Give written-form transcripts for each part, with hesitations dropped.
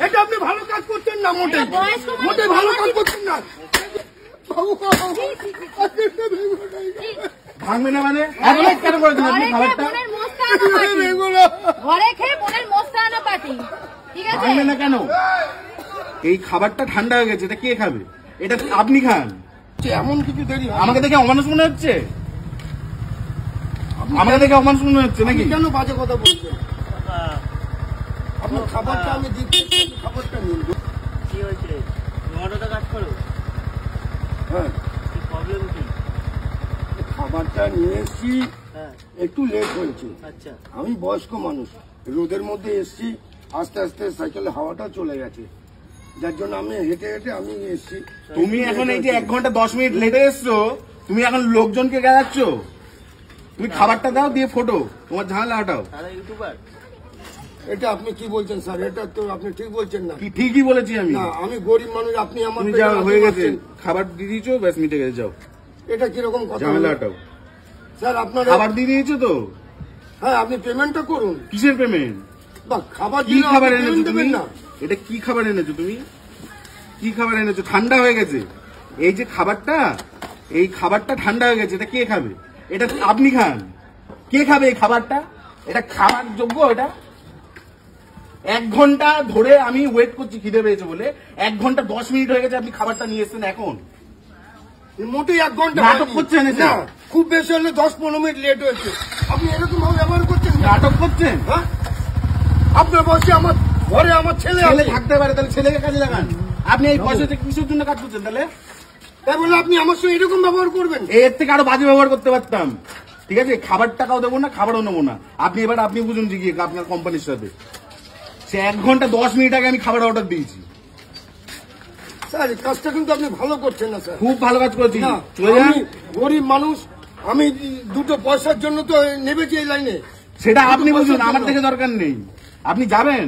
এটা আপনি ভালো কাজ করছেন না, মোটে মোটে ভালো কাজ করছেন না। ভাঙবে না মানে কেন করে দিন আপনি খাবারটা? ঘরে খেয়ে বোনের মোস্তানা পার্টি, ঠিক আছে? ভাঙবে না কেন? এই খাবারটা ঠান্ডা হয়ে গেছে, এটা কে খাবে? এটা আপনি খান। এমন কিছু দেরি আমাকে দেখে অমানুষ মনে হচ্ছে? আমাকে দেখে অমানুষ মনে হচ্ছে নাকি? কেন বাজে কথা বলছেন? আপনার খাবারটা আমি দিচ্ছি, খাবারটা নিন। কি হয়েছে? অটোটা কাজ করো। হ্যাঁ, প্রবলেম কি? খাবারটা নিয়ে এসছি, হ্যাঁ একটু লেট হয়েছে। আচ্ছা, আমি বয়স্ক মানুষ, রোদের মধ্যে এসছি, আস্তে আস্তে সাইকেলে হাওয়াটা চলে গেছে, যার জন্য আমি হেঁটে হেঁটে আমি এসছি। তুমি এখন এই যে 1 ঘন্টা 10 মিনিট লেটে এসছো, তুমি এখন লোকজনকে গেলাচ্ছ। তুমি খাবারটা দাও, দিয়ে ফটো তোমার ঝামেলা হটাও। তারা ইউটিউবার। এটা আপনি কি বলছেন স্যার? এটা তো আপনি ঠিক বলছেন না। কি ঠিকই বলেছি আমি? না, আমি গরিব মানুষ, আপনি আমার তুমি যাও, হয়ে গেছে, খাবার দিয়ে দিয়েছো, ব্যাস মিটে গেছে, যাও। এটা কিরকম কথা? ঝামেলা হটাও। স্যার আপনার খাবার দিয়ে দিয়েছো তো? হ্যাঁ, আপনি পেমেন্টটা করুন। কিসের পেমেন্ট? বা খাবার কি খাবার এনেছো তুমি? দেবেন না? এটা কি খাবার এনেছো তুমি? কি খাবার এনেছো? ঠান্ডা হয়ে গেছে। এই যে খাবারটা, এই খাবারটা ঠান্ডা হয়ে গেছে, এটা কে খাবে? এটা আপনি খান। কে খাবে এই খাবারটা? এটা খাবার যোগ্য? এটা 1 ঘন্টা ধরে আমি ওয়েট করছি খিদে পেয়েছে বলে। 1 ঘন্টা 10 মিনিট হয়ে গেছে, আপনি খাবারটা নিয়ে এসেছেন এখন। মোটেই 1 ঘন্টা নাটক করছেন? না, খুব বেশি হলে 10-15 মিনিট লেট হয়েছে। আপনি এরকম ভাবে ব্যবহার করছেন? নাটক করছেন? হ্যাঁ, আপনার বসে আমার ঘরে আমার ছেলে থাকতে পারে, তাহলে ছেলেকে কাজে লাগান। আপনি এই পয়সা থেকে কিসের জন্য কাজ করছেন তাহলে? তাই বলে আপনি আমার সঙ্গে এরকম ব্যবহার করবেন? এর থেকে আরো বাজে ব্যবহার করতে পারতাম। ঠিক আছে, খাবার টাকাও দেবো না, খাবারও নেবো না। আপনি বুঝুন যে গিয়ে আপনার কোম্পানির সাথে। সে 1 ঘন্টা 10 মিনিট আগে আমি খাবার অর্ডার দিয়েছি। স্যার, কাজটা কিন্তু আপনি ভালো করছেন না স্যার। খুব ভালো কাজ করেছি। আমি গরিব মানুষ, আমি 2 পয়সার জন্য তো নেবেছি এই লাইনে। সেটা আপনি বুঝুন, আমার থেকে দরকার নেই। আপনি যাবেন,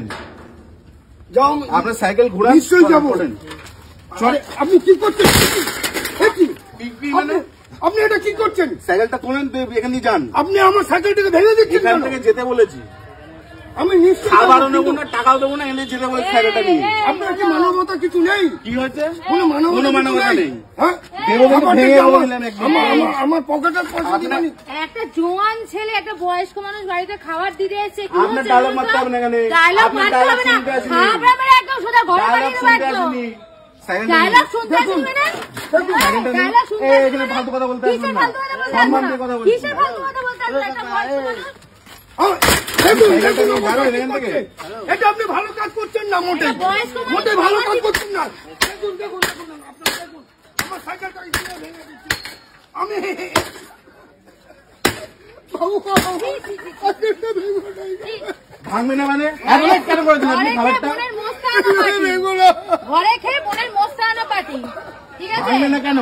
যাও, আপনার সাইকেল ঘোরান। নিশ্চয়ই যাবো। আপনি কি করছেন? মানে আপনি এটা কি করছেন? সাইকেলটা তোলেন, এখান দিয়ে যান। আপনি আমার সাইকেলটাকে ভেঙে দিচ্ছেন। এখান থেকে যেতে বলেছি। আমি নিশ্চয়ই খাবারও নেবো না, টাকাও দেবো না, এনে যেতে বলেছি সাইকেলটা নিয়ে। আপনার কি মানবতা কিছু নেই? কি হয়েছে? কোনো মানবতা নেই। হ্যাঁ, আমার পকেটের পয়সা দিবেন। একটা জোয়ান ছেলে, একটা বয়স্ক মানুষ বাড়িতে খাবার দিতে এসেছে। আপনার ডায়লগ মারতে হবে না, ডায়লগ মারতে হবে না, খাবার মেরে একদম সোজা ঘরে পাঠিয়ে দেবো একদম। ডায়লগ শুনতে আসবে না? ডায়লগ শুনতে এখানে ফালতু কথা বলতে আসবেন না, সম্মান দিয়ে কথা বলতে। কিসের ফালতু কথা বলতে আসবে? একটা বয়স্ক মানুষ। এটা আপনি ভালো কাজ করছেন না, মোটে মোটে ভালো কাজ করছেন না। দেখুন দেখুন দেখুন, আপনার দেখুন আমার সাইকেলটাকে ভেঙে দিচ্ছি আমি। ভাঙবে না মানে কেন করে দিন আপনি খাবারটা? ঘরে খেয়ে বোনের মোস্তানা পার্টি, ঠিক আছে? ভাঙবে না কেন?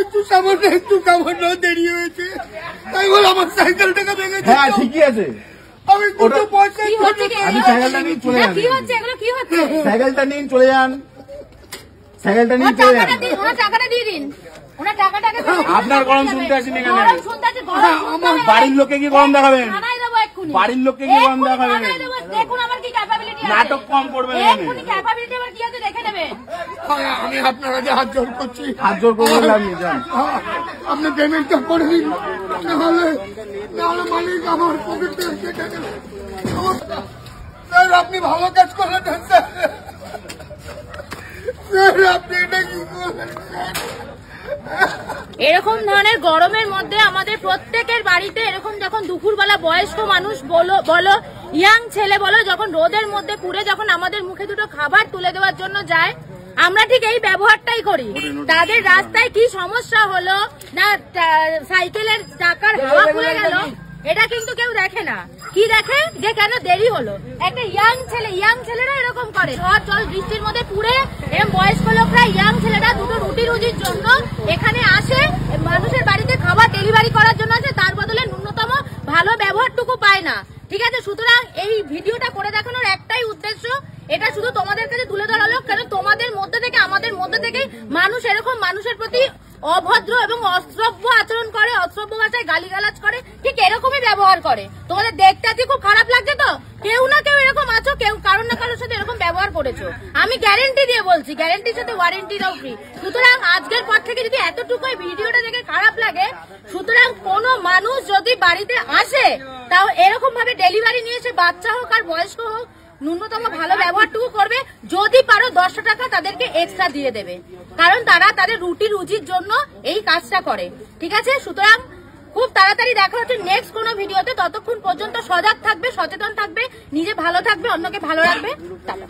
একটু সামান্য দেরি হয়েছে, তাই বলে আমার সাইকেলটাকে ভেঙে দিচ্ছি। হ্যাঁ, ঠিকই আছে। আমি 2 পয়সা আমি সাইকেলটা নিয়ে চলে যান। কি হচ্ছে এগুলো? কি হচ্ছে? সাইকেলটা নিন, চলে যান। সাইকেলটা নিয়ে চলে যান। ওনার টাকাটা দিয়ে দিন। ওনার টাকাটাকে আপনার গরম শুনতে আসেনি এখানে। গরম শুনতে আছে, গরম শুনতে হবে। বাড়ির লোককে কি গরম দেখাবেন? থানায় দেবো এক্ষুনি। বাড়ির লোককে কি গরম দেখাবেন? থানায় দেবো। দেখুন আমার কি ক্যাপাবিলিটি আছে। নাটক কম করবেন এখানে। এক্ষুনি ক্যাপাবিলিটি আমার কি আছে দেখে নেবে। আমি আপনার কাছে হাত জোর করছি। হাত জোর করবেন না, আপনি যান। আপনি পেমেন্টটা করে দিন, নাহলে মালিক আমার পকেট থেকে কেটে দেবে। স্যার, আপনি ভালো কাজ করলেন স্যার। আপনি এটা কি করলেন? এরকম ধরনের গরমের মধ্যে আমাদের প্রত্যেকের বাড়িতে এরকম যখন দুপুরবেলা বয়স্ক মানুষ বলো ইয়াং ছেলে বলো, যখন রোদের মধ্যে পুড়ে যখন আমাদের মুখে দুটো খাবার তুলে দেওয়ার জন্য যায়, আমরা ঠিক এই ব্যবহারটাই করি। তাদের রাস্তায় কি সমস্যা হলো না, সাইকেলের চাকার হাওয়া খুলে গেল, এটা কিন্তু কেউ দেখে না। কি দেখে যে কেন দেরি হলো। একটা ইয়াং ছেলেরা এরকম করে, ঝড় জল বৃষ্টির মধ্যে পুড়ে এরকম বয়স্ক লোকরা, ইয়াং ছেলেরা 2টো রুটি রুজির জন্য এখানে আসে, মানুষের বাড়িতে খাবার ডেলিভারি করার জন্য আসে, তার বদলে ন্যূনতম ভালো ব্যবহারটুকু পায় না। ঠিক আছে, সুতরাং এই ভিডিওটা করে দেখানোর একটাই উদ্দেশ্য, এটা শুধু তোমাদের কাছে তুলে ধরা হলো, কেন তোমাদের মধ্যে থেকে আমাদের মধ্যে থেকে মানুষ এরকম মানুষের প্রতি অভদ্র এবং অশ্রব্য আচরণ করে, অশ্রব্য ভাষায় গালিগালাজ করে, ঠিক এরকমই ব্যবহার করে। তোমাদের দেখতে আজকে খুব খারাপ লাগছে তো, কেউ না কেউ এরকম আছো, কেউ কারোর না কারোর সাথে এরকম ব্যবহার করেছো। আমি গ্যারেন্টি দিয়ে বলছি, গ্যারেন্টির সাথে ওয়ারেন্টিটাও ফ্রি। সুতরাং আজকের পর থেকে যদি এতটুকু ভিডিওটা দেখে খারাপ লাগে, সুতরাং কোনো মানুষ যদি বাড়িতে আসে তাও এরকম ভাবে ডেলিভারি নিয়েছে, বাচ্চা হোক আর বয়স্ক হোক, ন্যূনতম ভালো ব্যবহারটুকু করবে। যদি পারো 10 টাকা তাদেরকে এক্সট্রা দিয়ে দেবে, কারণ তারা তাদের রুটি রুজির জন্য এই কাজটা করে। ঠিক আছে, সুতরাং খুব তাড়াতাড়ি দেখা হচ্ছে নেক্সট কোনো ভিডিওতে। ততক্ষণ পর্যন্ত সজাগ থাকবে, সচেতন থাকবে, নিজে ভালো থাকবে, অন্যকে ভালো রাখবে। টাটা।